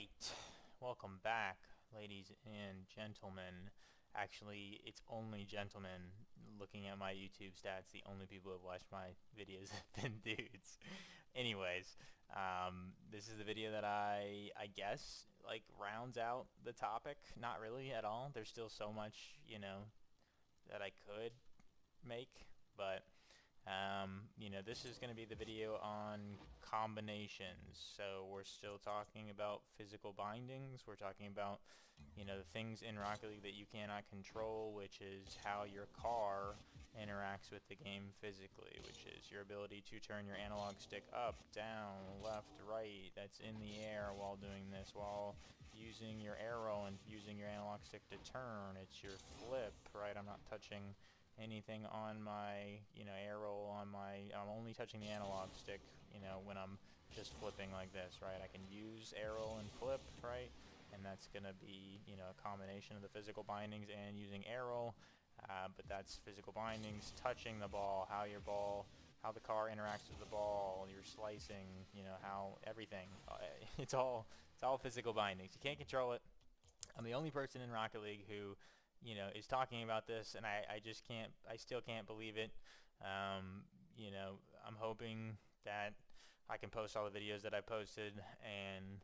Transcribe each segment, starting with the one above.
Alright, welcome back, ladies and gentlemen. Actually, it's only gentlemen. Looking at my YouTube stats, the only people who have watched my videos have been dudes. Anyways, this is the video that I guess, like, rounds out the topic. Not really at all. There's still so much, that I could make, but this is going to be the video on combinations. So we're still talking about physical bindings. We're talking about, the things in Rocket League that you cannot control, which is how your car interacts with the game physically, which is your ability to turn your analog stick up, down, left, right. That's in the air while doing this, while using your arrow and using your analog stick to turn. It's your flip, right? I'm not touching anything on my arrow on my I'm only touching the analog stick when I'm just flipping like this, right? I can use arrow and flip, right? And that's gonna be a combination of the physical bindings and using arrow, but that's physical bindings, touching the ball, how the car interacts with the ball, your slicing, how everything it's all physical bindings. You can't control it. I'm the only person in Rocket League who, is talking about this, and I still can't believe it. I'm hoping that I can post all the videos that I posted and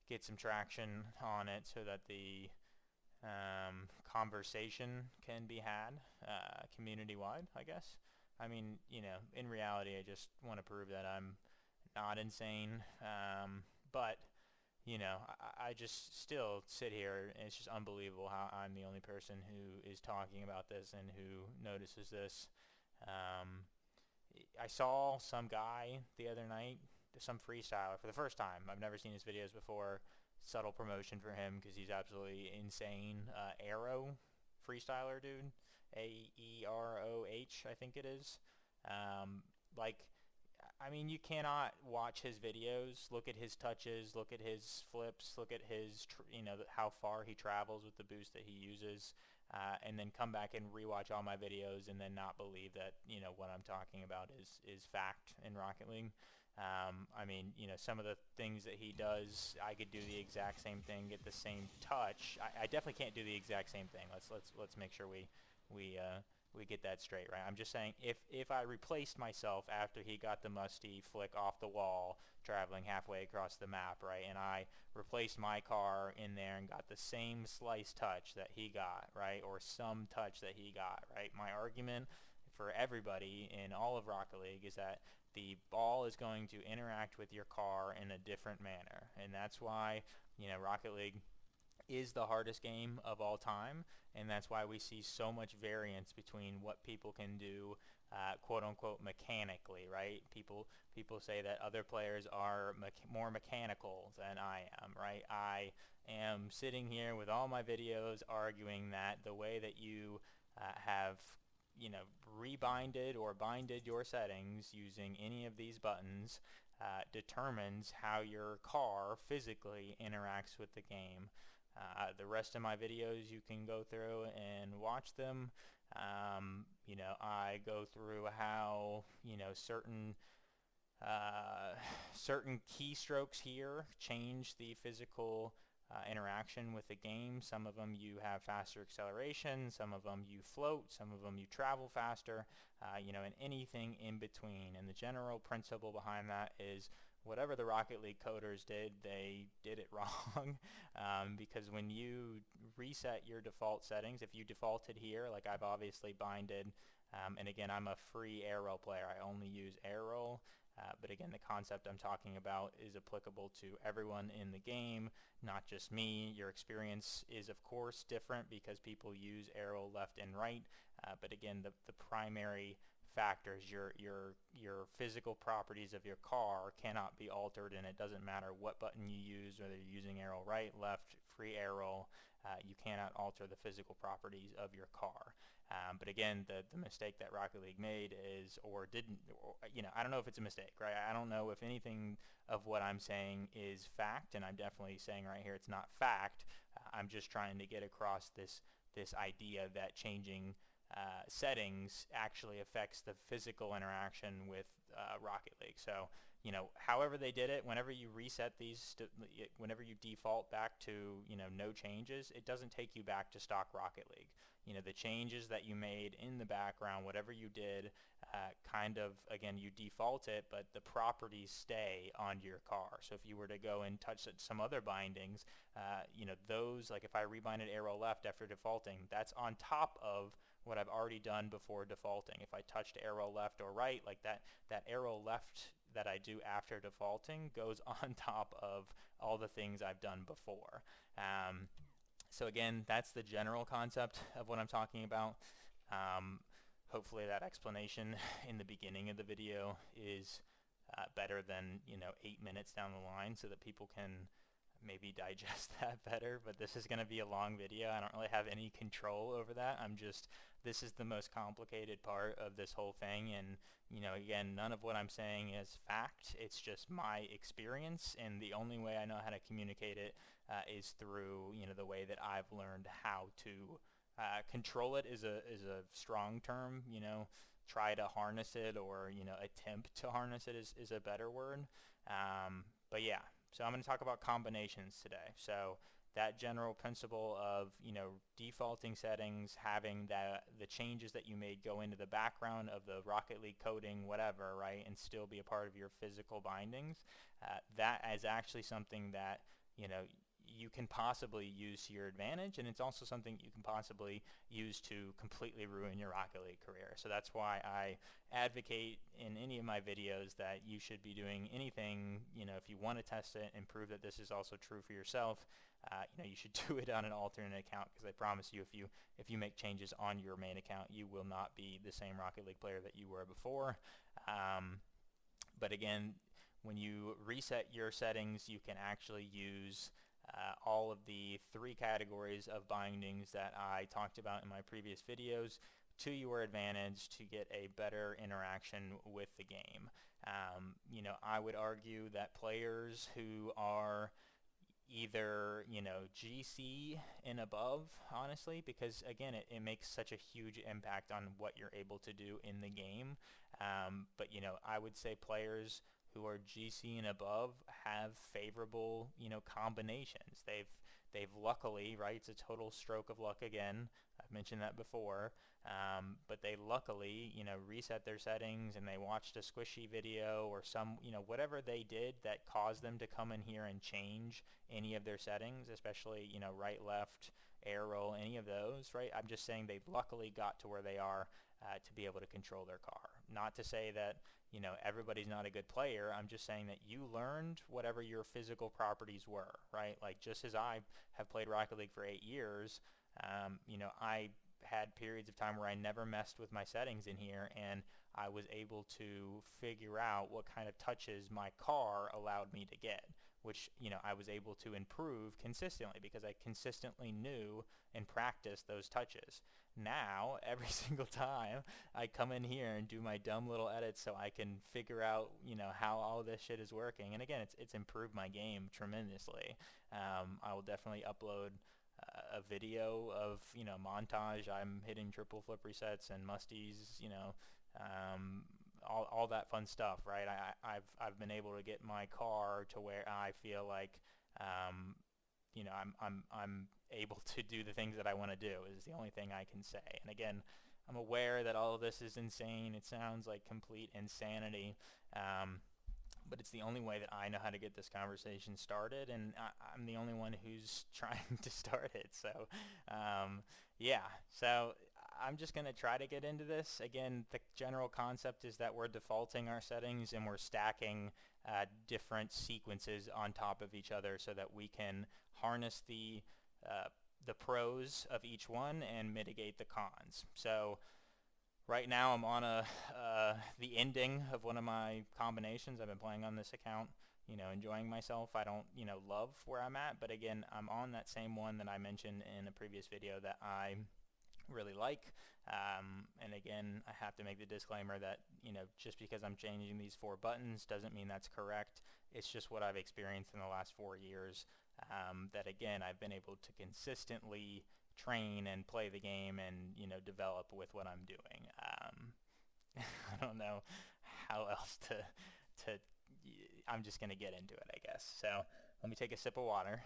get some traction on it so that the conversation can be had community-wide, I guess. I mean, in reality, I just want to prove that I'm not insane, but I just still sit here, and it's just unbelievable how I'm the only person who is talking about this and who notices this. Um, I saw some guy the other night, some freestyler, for the first time. I've never seen his videos before. Subtle promotion for him because he's absolutely insane. Arrow freestyler, dude. Aeroh, I think it is. Like, I mean, you cannot watch his videos, look at his touches, look at his flips, look at his, how far he travels with the boost that he uses, and then come back and rewatch all my videos and then not believe that, what I'm talking about is fact in Rocket League. I mean, some of the things that he does, I could do the exact same thing, get the same touch. I definitely can't do the exact same thing. Let's make sure we we get that straight, right? I'm just saying if I replaced myself after he got the Musty flick off the wall traveling halfway across the map, right, and I replaced my car in there and got the same slice touch that he got, right, or some touch that he got, right, my argument for everybody in all of Rocket League is that the ball is going to interact with your car in a different manner, and that's why Rocket League is the hardest game of all time, and that's why we see so much variance between what people can do, quote unquote, mechanically, right? People say that other players are more mechanical than I am, right? I am sitting here with all my videos arguing that the way that you have rebinded or binded your settings using any of these buttons determines how your car physically interacts with the game. The rest of my videos, you can go through and watch them. I go through how certain keystrokes here change the physical interaction with the game. Some of them you have faster acceleration, some of them you float, some of them you travel faster, and anything in between. And the general principle behind that is whatever the Rocket League coders did, they did it wrong. Because when you reset your default settings, if you defaulted here, like I've obviously binded, and again, I'm a free arrow player. I only use arrow. But again, the concept I'm talking about is applicable to everyone in the game, not just me. Your experience is, of course, different because people use arrow left and right. But again, the primary factors, your physical properties of your car cannot be altered, and it doesn't matter what button you use, whether you're using arrow right, left, free arrow, you cannot alter the physical properties of your car. But again, the mistake that Rocket League made is, or didn't, I don't know if it's a mistake, right? I don't know if anything of what I'm saying is fact, and I'm definitely saying right here it's not fact. I'm just trying to get across this idea that changing settings actually affects the physical interaction with Rocket League. So, you know, however they did it, whenever you reset these, whenever you default back to, you know, no changes, it doesn't take you back to stock Rocket League. You know, the changes that you made in the background, whatever you did, kind of, again, you default it, but the properties stay on your car. So if you were to go and touch some other bindings, you know, those, like if I rebinded arrow left after defaulting, that's on top of what I've already done before defaulting. If I touched arrow left or right, like that arrow left that I do after defaulting goes on top of all the things I've done before. So again, that's the general concept of what I'm talking about. Hopefully that explanation in the beginning of the video is better than, you know, 8 minutes down the line, so that people can maybe digest that better. But this is going to be a long video. I don't really have any control over that. This is the most complicated part of this whole thing, and, you know, again, none of what I'm saying is fact. It's just my experience, and the only way I know how to communicate it is through, you know, the way that I've learned how to control it. Is a strong term, you know. Try to harness it, or, you know, attempt to harness it is a better word. But yeah, so I'm going to talk about combinations today. So that general principle of, you know, defaulting settings, having the changes that you made go into the background of the Rocket League coding, whatever, right, and still be a part of your physical bindings, that is actually something that, you know, you can possibly use to your advantage, and it's also something you can possibly use to completely ruin your Rocket League career. So that's why I advocate in any of my videos that you should be doing anything, you know, if you want to test it and prove that this is also true for yourself, you know, you should do it on an alternate account, because I promise you, if you make changes on your main account, you will not be the same Rocket League player that you were before. But again, when you reset your settings, you can actually use all of the 3 categories of bindings that I talked about in my previous videos to your advantage to get a better interaction with the game. You know, I would argue that players who are either, you know, GC and above, honestly, because again, it makes such a huge impact on what you're able to do in the game. But, you know, I would say players who are GC and above have favorable, you know, combinations. They've luckily, right, it's a total stroke of luck again. I've mentioned that before. But they luckily, you know, reset their settings, and they watched a squishy video or some, you know, whatever they did that caused them to come in here and change any of their settings, especially, you know, right, left, arrow, any of those, right? I'm just saying they luckily got to where they are to be able to control their car. Not to say that, you know, everybody's not a good player. I'm just saying that you learned whatever your physical properties were, right? Like, just as I have played Rocket League for 8 years, you know, I had periods of time where I never messed with my settings in here, and I was able to figure out what kind of touches my car allowed me to get, which, you know, I was able to improve consistently because I consistently knew and practiced those touches. Now, every single time I come in here and do my dumb little edits so I can figure out, you know, how all this shit is working. And again, it's improved my game tremendously. I will definitely upload a video of, you know, montage. I'm hitting triple flip resets and Musty's, you know, all that fun stuff, right? I've been able to get my car to where I feel like, you know, I'm able to do the things that I want to do, is the only thing I can say. And again, I'm aware that all of this is insane. It sounds like complete insanity, but it's the only way that I know how to get this conversation started, and I'm the only one who's trying to start it. So yeah, so I'm just going to try to get into this. Again, the general concept is that we're defaulting our settings and we're stacking different sequences on top of each other so that we can harness the pros of each one and mitigate the cons. So right now I'm on the ending of one of my combinations. I've been playing on this account, you know, enjoying myself. I don't, you know, love where I'm at, but again, I'm on that same one that I mentioned in a previous video that I really like. And again, I have to make the disclaimer that, you know, just because I'm changing these 4 buttons doesn't mean that's correct. It's just what I've experienced in the last 4 years, that again, I've been able to consistently train and play the game and, you know, develop with what I'm doing. I don't know how else to I'm just gonna get into it, I guess. So let me take a sip of water.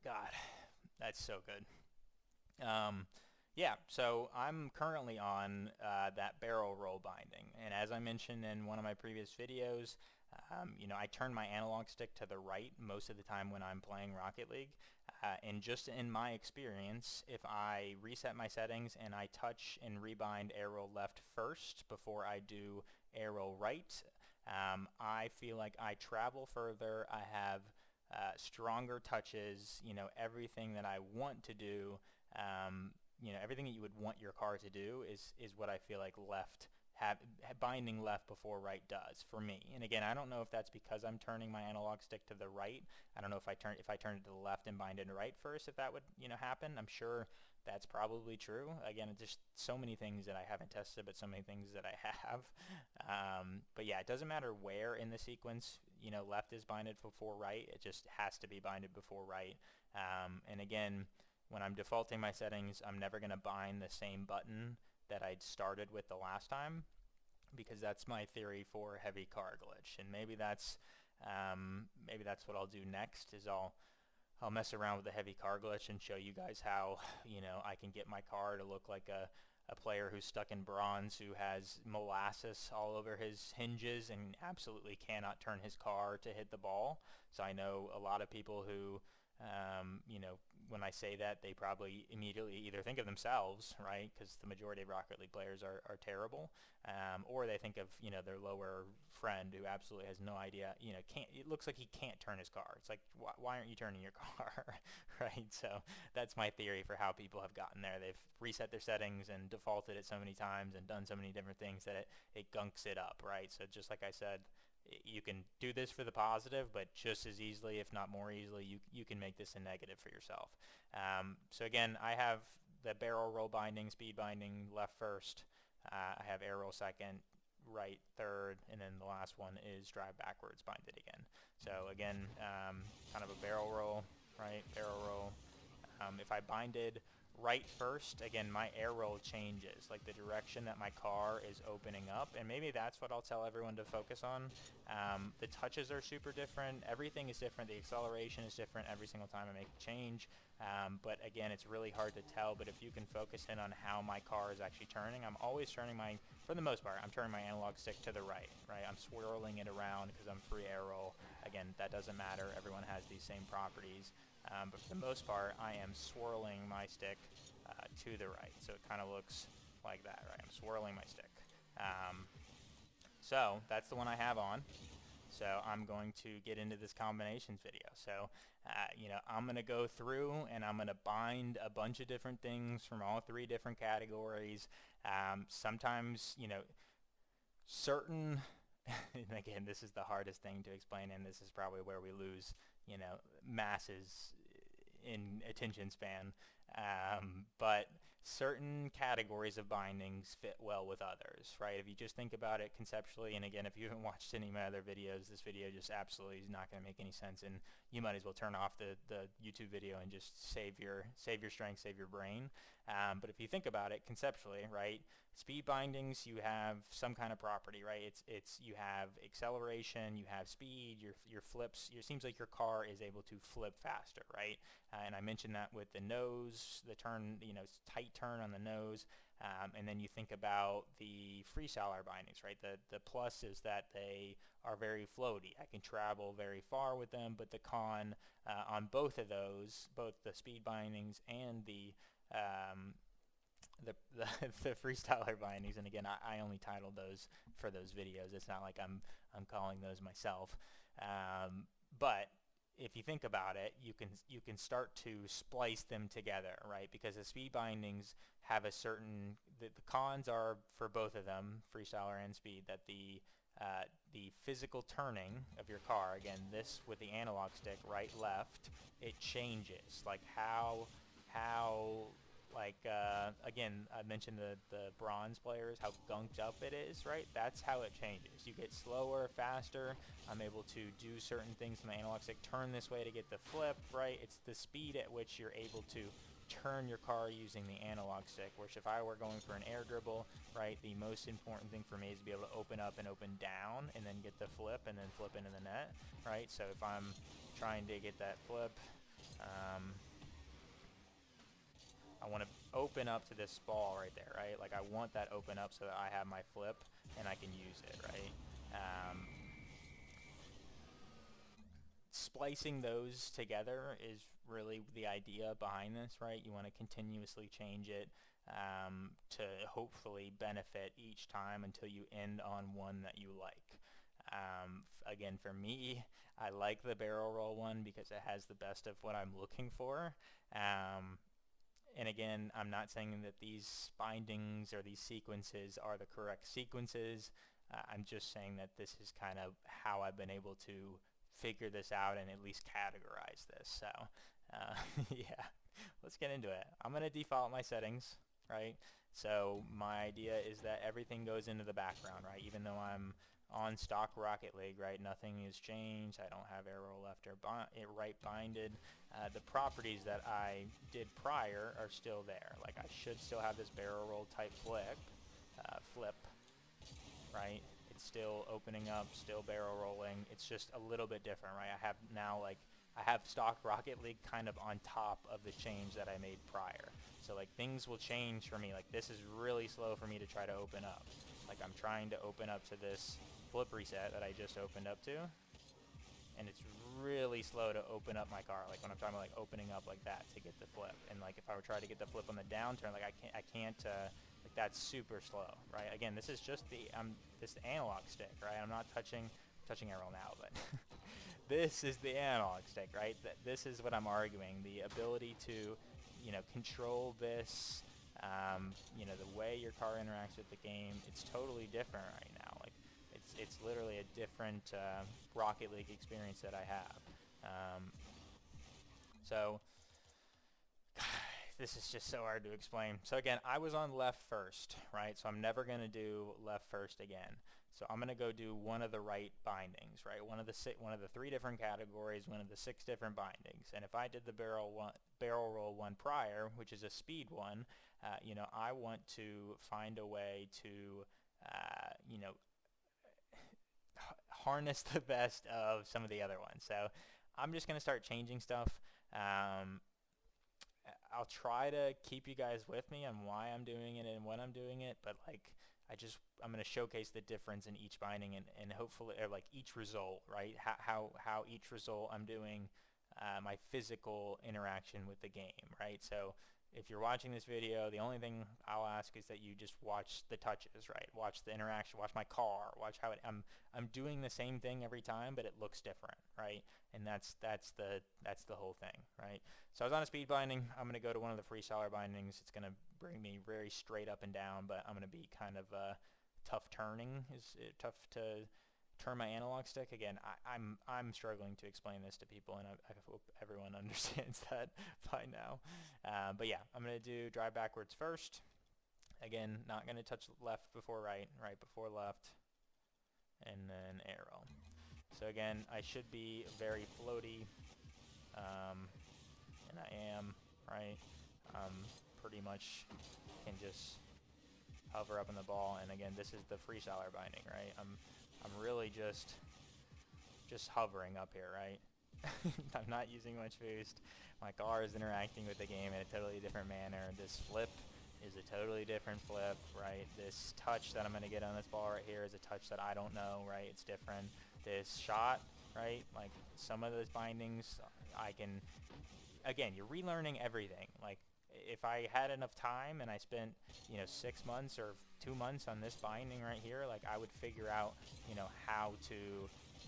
God, that's so good. Yeah, so I'm currently on that barrel roll binding, and as I mentioned in one of my previous videos, I turn my analog stick to the right most of the time when I'm playing Rocket League, and just in my experience, if I reset my settings and I touch and rebind arrow left first before I do arrow right, I feel like I travel further, I have stronger touches, everything that I want to do, everything that you would want your car to do is what I feel like binding left before right does for me. And again, I don't know if that's because I'm turning my analog stick to the right. I don't know if I turn it to the left and bind it right first, if that would happen. I'm sure that's probably true. Again, it's just so many things that I haven't tested, but so many things that I have. But yeah, it doesn't matter where in the sequence left is binded before right. It just has to be binded before right. And again, when I'm defaulting my settings, I'm never going to bind the same button that I'd started with the last time, because that's my theory for heavy car glitch. And maybe that's what I'll do next, is I'll mess around with the heavy car glitch and show you guys how I can get my car to look like a player who's stuck in bronze, who has molasses all over his hinges and absolutely cannot turn his car to hit the ball. So I know a lot of people who when I say that, they probably immediately either think of themselves, right, because the majority of Rocket League players are terrible, or they think of their lower friend who absolutely has no idea, it looks like he can't turn his car. It's like, why aren't you turning your car? Right? So that's my theory for how people have gotten there. They've reset their settings and defaulted it so many times and done so many different things that it gunks it up, right? So just like I said, you can do this for the positive, but just as easily, if not more easily, you can make this a negative for yourself. So again, I have the barrel roll binding, speed binding, left first. I have arrow second, right third, and then the last one is drive backwards, bind it again. So again, kind of a barrel roll, right, barrel roll. If I binded right first, again, my arrow changes, like the direction that my car is opening up, and maybe that's what I'll tell everyone to focus on. The touches are super different, everything is different, the acceleration is different every single time I make a change, but again, it's really hard to tell. But if you can focus in on how my car is actually turning, I'm always turning for the most part, I'm turning my analog stick to the right, I'm swirling it around because I'm free arrow. Again, that doesn't matter, everyone has these same properties. But for the most part, I am swirling my stick to the right. So it kind of looks like that, right? I'm swirling my stick. So that's the one I have on. So I'm going to get into this combinations video. So, I'm going to go through and I'm going to bind a bunch of different things from all three different categories. Sometimes, certain, and again, this is the hardest thing to explain, and this is probably where we lose masses in attention span, but certain categories of bindings fit well with others, right? If you just think about it conceptually, and again, if you haven't watched any of my other videos, this video just absolutely is not going to make any sense, and you might as well turn off the YouTube video and just save your strength, save your brain. But if you think about it conceptually, right, speed bindings, you have some kind of property, right? It's you have acceleration, you have speed, your flips. It seems like your car is able to flip faster, right? And I mentioned that with the nose, the turn, tight turn on the nose. And then you think about the Freestyler bindings, right? The plus is that they are very floaty. I can travel very far with them, but the con on both of those, both the speed bindings and the Freestyler bindings, and again, I only titled those for those videos. It's not like I'm calling those myself, but if you think about it, you can start to splice them together, right? Because the speed bindings have a certain, the cons are for both of them, Freestyler and speed, that the physical turning of your car, again, this with the analog stick, right, left, it changes, like how like, again, I mentioned the bronze players, how gunked up it is, right? That's how it changes. You get slower, faster. I'm able to do certain things in the analog stick, turn this way to get the flip, right? It's the speed at which you're able to turn your car using the analog stick, which if I were going for an air dribble, right, the most important thing for me is to be able to open up and open down and then get the flip and then flip into the net, right? So if I'm trying to get that flip, I want to open up to this ball right there, right? Like I want that open up so that I have my flip and I can use it, right? Splicing those together is really the idea behind this, right? You want to continuously change it to hopefully benefit each time until you end on one that you like. Again, for me, I like the barrel roll one because it has the best of what I'm looking for. And again, I'm not saying that these bindings or these sequences are the correct sequences. I'm just saying that this is kind of how I've been able to figure this out and at least categorize this. So yeah, let's get into it. I'm going to default my settings, right? So my idea is that everything goes into the background, right? Even though I'm on stock Rocket League, right? Nothing has changed. I don't have arrow left or right binded. The properties that I did prior are still there. Like I should still have this barrel roll type flip, right? It's still opening up, still barrel rolling. It's just a little bit different, right? I have now I have stock Rocket League kind of on top of the change that I made prior. So like things will change for me. Like this is really slow for me to try to open up. Like I'm trying to open up to this flip reset that I just opened up to, and it's really slow to open up my car. Like when I'm talking about like opening up like that to get the flip, and like if I were trying to get the flip on the downturn, like I can't like that's super slow, right? Again, this is just this analog stick, right? I'm not touching arrow now, but this is the analog stick, right? This is what I'm arguing, the ability to, you know, control this, you know, the way your car interacts with the game. It's totally different right now. Like it's literally a different Rocket League experience that I have. So this is just so hard to explain. So again, I was on left first, right? So I'm never going to do left first again. So I'm going to go do one of the right bindings, right? One of the 3 different categories, one of the 6 different bindings. And if I did the barrel roll one prior, which is a speed one, you know, I want to find a way to, you know, harness the best of some of the other ones. So I'm just going to start changing stuff. I'll try to keep you guys with me on why I'm doing it and when I'm doing it, but like I'm going to showcase the difference in each binding and hopefully, or like each result, right? How each result I'm doing my physical interaction with the game, right? So if you're watching this video, the only thing I'll ask is that you just watch the touches, right? Watch the interaction, watch my car, watch how I'm doing the same thing every time, but it looks different, right? And that's the whole thing, right? So I was on a speed binding. I'm going to go to one of the Freestyler bindings. It's going to bring me very straight up and down, but I'm going to be kind of tough turning. Is it tough to turn my analog stick? Again, I'm struggling to explain this to people, and I hope everyone understands that by now. But yeah, I'm going to do drive backwards first. Again, not going to touch left before right, right before left, and then arrow. So again, I should be very floaty, and I am, right? Pretty much can just hover up in the ball, and again, this is the Freestyler binding, right? I'm really just hovering up here, right? I'm not using much boost. My car is interacting with the game in a totally different manner. This flip is a totally different flip, right? This touch that I'm going to get on this ball right here is a touch that I don't know, right? It's different. This shot, right? Like some of those bindings, I can, again, you're relearning everything. Like if I had enough time and I spent, you know, 6 months or 2 months on this binding right here, like I would figure out, you know, how to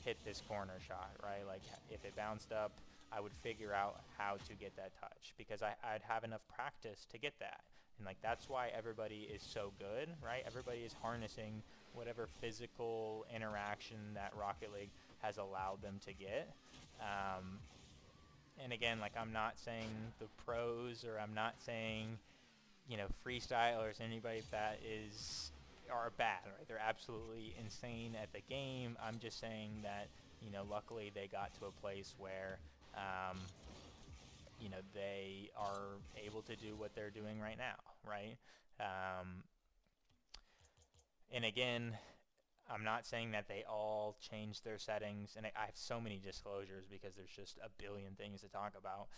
hit this corner shot, right? Like if it bounced up, I would figure out how to get that touch because I'd have enough practice to get that. And like that's why everybody is so good, right? Everybody is harnessing whatever physical interaction that Rocket League has allowed them to get. And again, like I'm not saying the pros, or I'm not saying, you know, freestylers, anybody that are bad, right? They're absolutely insane at the game. I'm just saying that, you know, luckily they got to a place where they are able to do what they're doing right now, right? Um, and again, I'm not saying that they all changed their settings, and I have so many disclosures because there's just a billion things to talk about.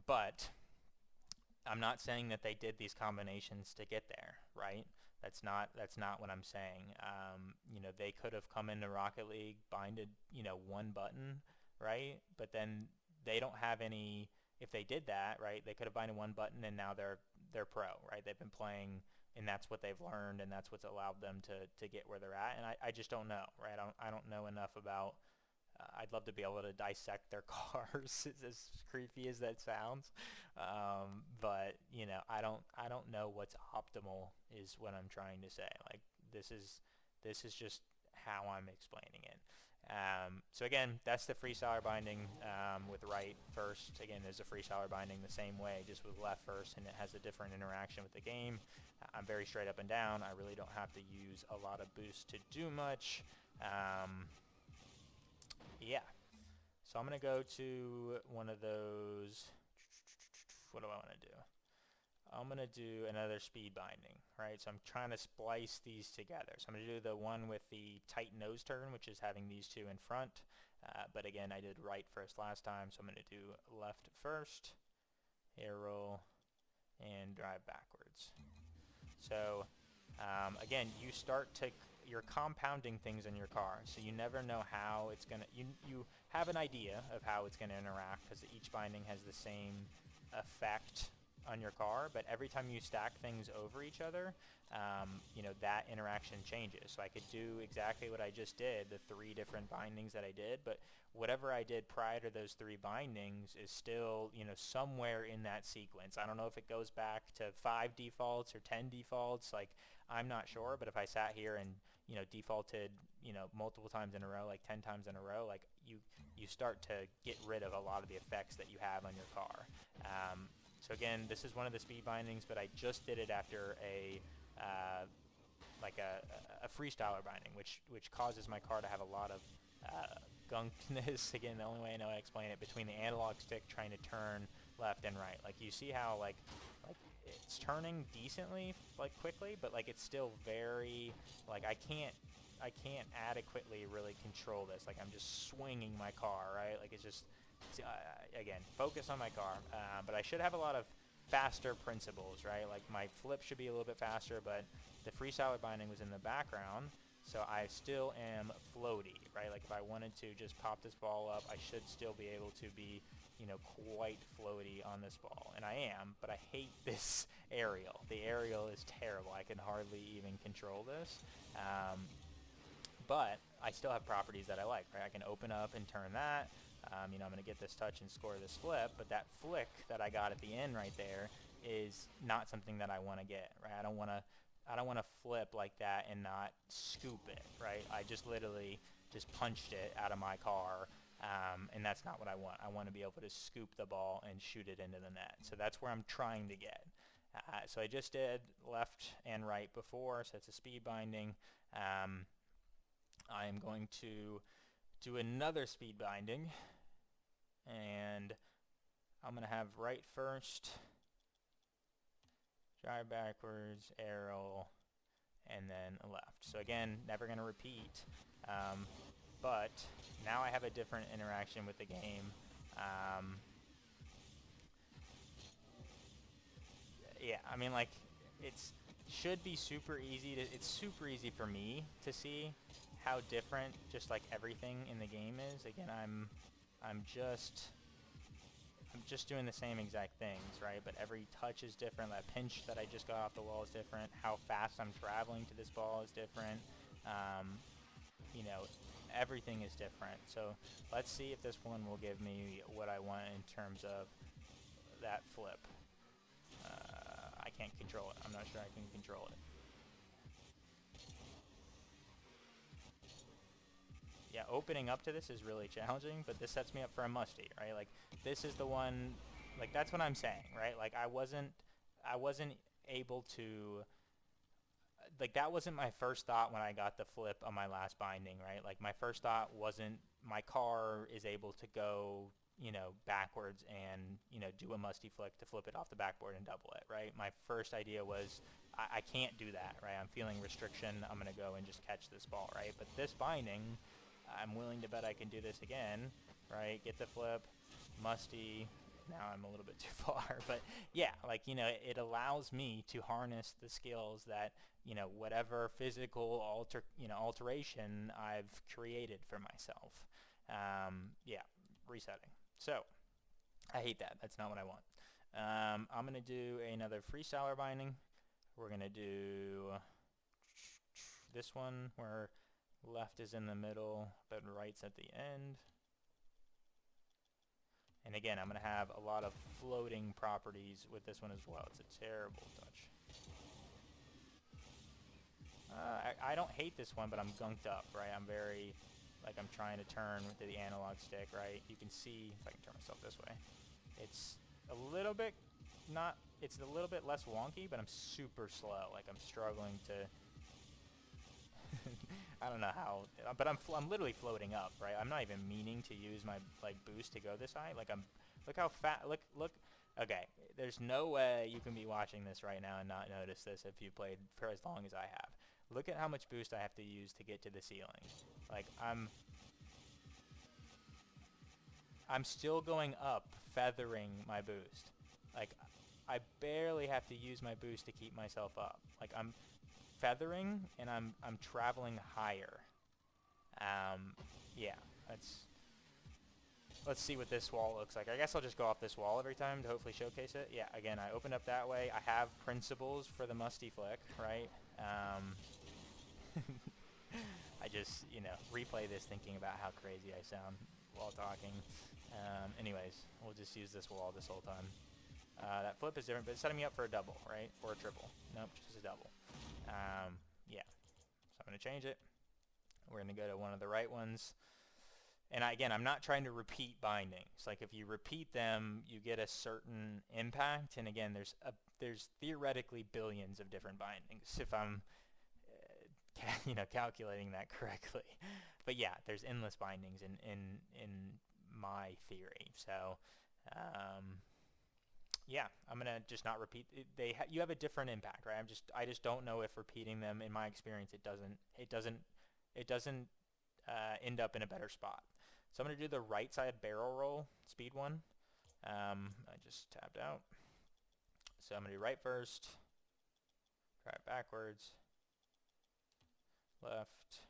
But I'm not saying that they did these combinations to get there, right? That's not what I'm saying. They could have come into Rocket League, binded, one button, right? But then they don't have any. If they did that, right, they could have binded one button, and now they're pro, right? They've been playing, and that's what they've learned, and that's what's allowed them to get where they're at. And I just don't know, right? I don't know enough about. I'd love to be able to dissect their cars, as creepy as that sounds. But I don't know what's optimal is what I'm trying to say. Like this is just how I'm explaining it. So again, that's the freestyler binding with right first. Again, there's a freestyler binding the same way, just with left first, and it has a different interaction with the game. I'm very straight up and down. I really don't have to use a lot of boost to do much. Yeah. So I'm going to go to one of those. What do I want to do? I'm going to do another speed binding, right? So I'm trying to splice these together. So I'm going to do the one with the tight nose turn, which is having these two in front. But again, I did right first last time, so I'm going to do left first, air roll, and drive backwards. So again, you're compounding things in your car, so you never know how it's going to, you have an idea of how it's going to interact because each binding has the same effect on your car, but every time you stack things over each other, that interaction changes. So I could do exactly what I just did, the 3 different bindings that I did, but whatever I did prior to those 3 bindings is still, somewhere in that sequence. I don't know if it goes back to 5 defaults or 10 defaults, like, I'm not sure, but if I sat here and, defaulted, multiple times in a row, like 10 times in a row, like, you start to get rid of a lot of the effects that you have on your car. So again, this is one of the speed bindings, but I just did it after a freestyler binding, which causes my car to have a lot of gunkness. Again, the only way I know how to explain it, between the analog stick trying to turn left and right. Like, you see how like it's turning decently, like, quickly, but like it's still very, like, I can't adequately really control this. Like, I'm just swinging my car, right? Like, it's just again, focus on my car. But I should have a lot of faster principles, right? Like, my flip should be a little bit faster, but the freestyler binding was in the background, so I still am floaty, right? Like, if I wanted to just pop this ball up, I should still be able to be, quite floaty on this ball. And I am, but I hate this aerial. The aerial is terrible. I can hardly even control this. But I still have properties that I like, right? I can open up and turn that. I'm going to get this touch and score this flip, but that flick that I got at the end right there is not something that I want to get, right? I don't want to flip like that and not scoop it, right? I just literally just punched it out of my car, and that's not what I want. I want to be able to scoop the ball and shoot it into the net. So that's where I'm trying to get. So I just did left and right before, so it's a speed binding. I am going to do another speed binding, and I'm going to have right first, drive backwards, arrow, and then left. So again, never going to repeat, but now I have a different interaction with the game. Yeah, I mean, like, it's should be super easy to, it's super easy for me to see how different just like everything in the game is. Again, I'm just doing the same exact things, right? But every touch is different. That pinch that I just got off the wall is different. How fast I'm traveling to this ball is different. Everything is different. So let's see if this one will give me what I want in terms of that flip. I can't control it. I'm not sure I can control it. Yeah, opening up to this is really challenging, but this sets me up for a Musty, right? Like, this is the one, like, that's what I'm saying, right? Like, I wasn't able to, like, that wasn't my first thought when I got the flip on my last binding, right? Like, my first thought wasn't, my car is able to go, you know, backwards and, you know, do a musty flick to flip it off the backboard and double it, right? My first idea was I can't do that, right? I'm feeling restriction. I'm going to go and just catch this ball, right? But this binding, I'm willing to bet I can do this again, right? Get the flip, musty. Now I'm a little bit too far, but yeah, like, you know, it allows me to harness the skills that, you know, whatever physical alteration I've created for myself. Yeah, resetting. So I hate that. That's not what I want. I'm going to do another freestyler binding. We're going to do this one where left is in the middle, but right's at the end. And again, I'm going to have a lot of floating properties with this one as well. It's a terrible touch. I don't hate this one, but I'm gunked up, right? I'm very, like, I'm trying to turn with the analog stick, right? You can see, if I can turn myself this way, it's a little bit it's a little bit less wonky, but I'm super slow. Like, I'm struggling to, I don't know how, but I'm literally floating up, right? I'm not even meaning to use my, like, boost to go this high. Like, look how fat, look, okay, there's no way you can be watching this right now and not notice this if you played for as long as I have. Look at how much boost I have to use to get to the ceiling. Like, I'm still going up, feathering my boost. Like, I barely have to use my boost to keep myself up. Like, I'm feathering and I'm traveling higher. Yeah, let's see what this wall looks like. I guess I'll just go off this wall every time to hopefully showcase it. Yeah, again, I opened up that way. I have principles for the musty flick, right? I just, you know, replay this thinking about how crazy I sound while talking. Anyways, we'll just use this wall this whole time. That flip is different, but it's setting me up for a double, right? Or a triple. Nope, just a double. Yeah, so I'm going to change it. We're going to go to one of the right ones. And again, I'm not trying to repeat bindings. Like, if you repeat them, you get a certain impact. And again, there's theoretically billions of different bindings if I'm you know, calculating that correctly. But yeah, there's endless bindings in my theory. So yeah, I'm gonna just not repeat. You have a different impact, right? I just don't know if repeating them, in my experience, it doesn't end up in a better spot. So I'm gonna do the right side barrel roll speed one. I just tapped out. So I'm gonna do right first, try it backwards, left,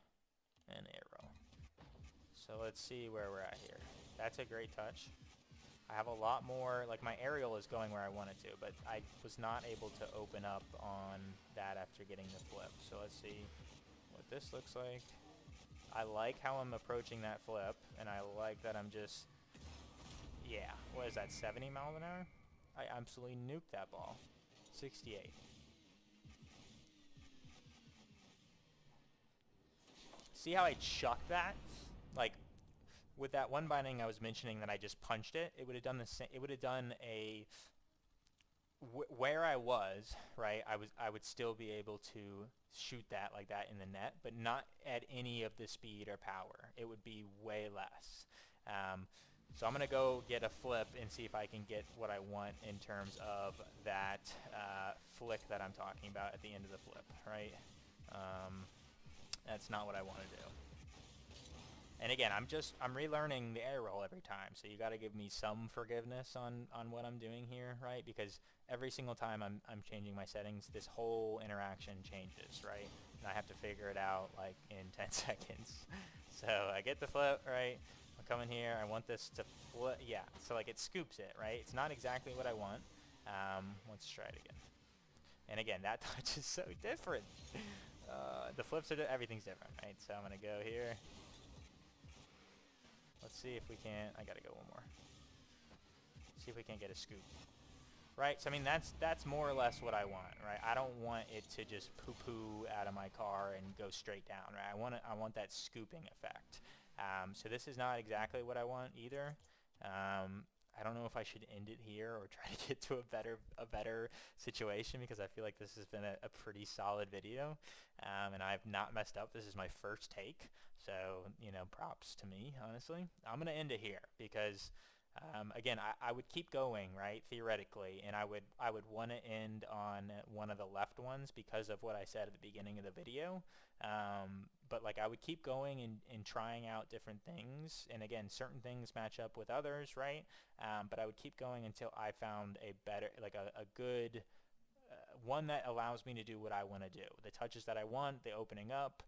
and arrow. So let's see where we're at here. That's a great touch. I have a lot more, like, my aerial is going where I wanted to, but I was not able to open up on that after getting the flip. So let's see what this looks like. I like how I'm approaching that flip, and I like that I'm just, yeah, what is that, 70 miles an hour? I absolutely nuked that ball. 68. See how I chucked that? Like, with that one binding I was mentioning that I just punched it, it would have done the same. It would have done a where I was, right? I would still be able to shoot that like that in the net, but not at any of the speed or power. It would be way less. So I'm gonna go get a flip and see if I can get what I want in terms of that flick that I'm talking about at the end of the flip, right? That's not what I want to do. And again, I'm relearning the air roll every time, so you got to give me some forgiveness on what I'm doing here, right? Because every single time I'm changing my settings, this whole interaction changes, right? And I have to figure it out like in 10 seconds. So I get the flip, right? I come in here, I want this to flip, yeah. So like it scoops it, right? It's not exactly what I want. Let's try it again. And again, that touch is so different. The flips are everything's different, right? So I'm gonna go here. Let's see if we can, I gotta go one more. See if we can get a scoop. Right, so I mean that's more or less what I want, right? I don't want it to just poo-poo out of my car and go straight down, right? I want that scooping effect. So this is not exactly what I want either. I don't know if I should end it here or try to get to a better situation, because I feel like this has been a pretty solid video, and I've not messed up. This is my first take, so, you know, props to me, honestly. I'm gonna end it here because Again, I would keep going, right, theoretically, and I would want to end on one of the left ones because of what I said at the beginning of the video. But like I would keep going and trying out different things, and again, certain things match up with others, right? But I would keep going until I found a better, like a good one that allows me to do what I want to do. The touches that I want, the opening up,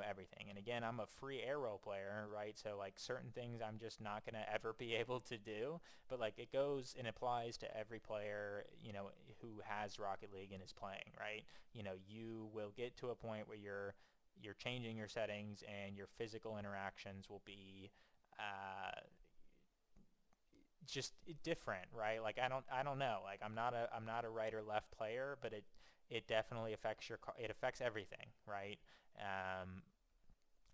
everything. And again, I'm a free arrow player, right? So like certain things I'm just not going to ever be able to do, but like it goes and applies to every player, who has Rocket League and is playing, right? You will get to a point where you're changing your settings and your physical interactions will be just different, right? Like I don't know. Like I'm not a right or left player, but it definitely affects it affects everything, right? Um,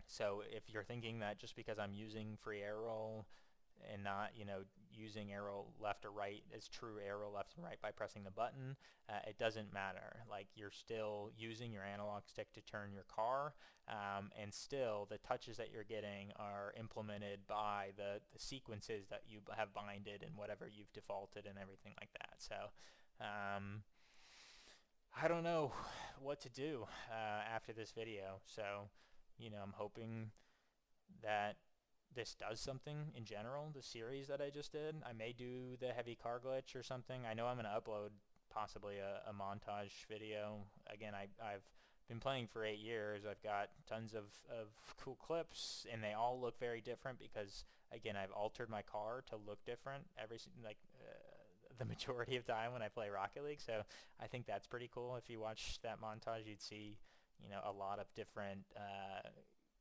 so if you're thinking that just because I'm using free arrow and not, using arrow left or right as true arrow left and right by pressing the button, it doesn't matter. Like you're still using your analog stick to turn your car, and still the touches that you're getting are implemented by the sequences that you have binded and whatever you've defaulted and everything like that. So I don't know what to do after this video. So, I'm hoping that this does something in general, the series that I just did. I may do the heavy car glitch or something. I know I'm going to upload possibly a montage video. Again, I've been playing for 8 years. I've got tons of cool clips, and they all look very different because, again, I've altered my car to look different the majority of time when I play Rocket League. So I think that's pretty cool. If you watch that montage, you'd see, a lot of different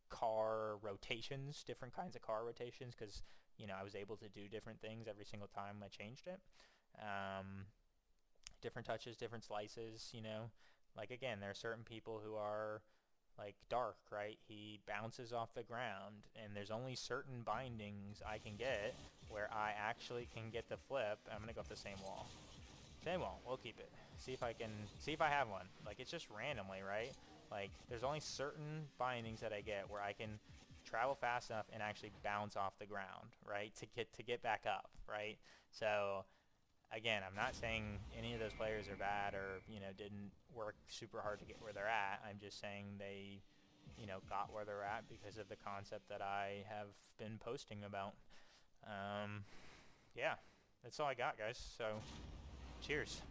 car rotations, different kinds of car rotations, because I was able to do different things every single time I changed it. Different touches, different slices. Like again, there are certain people who are like Dark, right? He bounces off the ground, and there's only certain bindings I can get where I actually can get the flip. I'm gonna go off the same wall. Same wall. We'll keep it. See if I have one. Like it's just randomly, right? Like there's only certain bindings that I get where I can travel fast enough and actually bounce off the ground, right? To get back up, right? So again, I'm not saying any of those players are bad or didn't work super hard to get where they're at. I'm just saying they got where they're at because of the concept that I have been posting about. Yeah, that's all I got, guys. So cheers.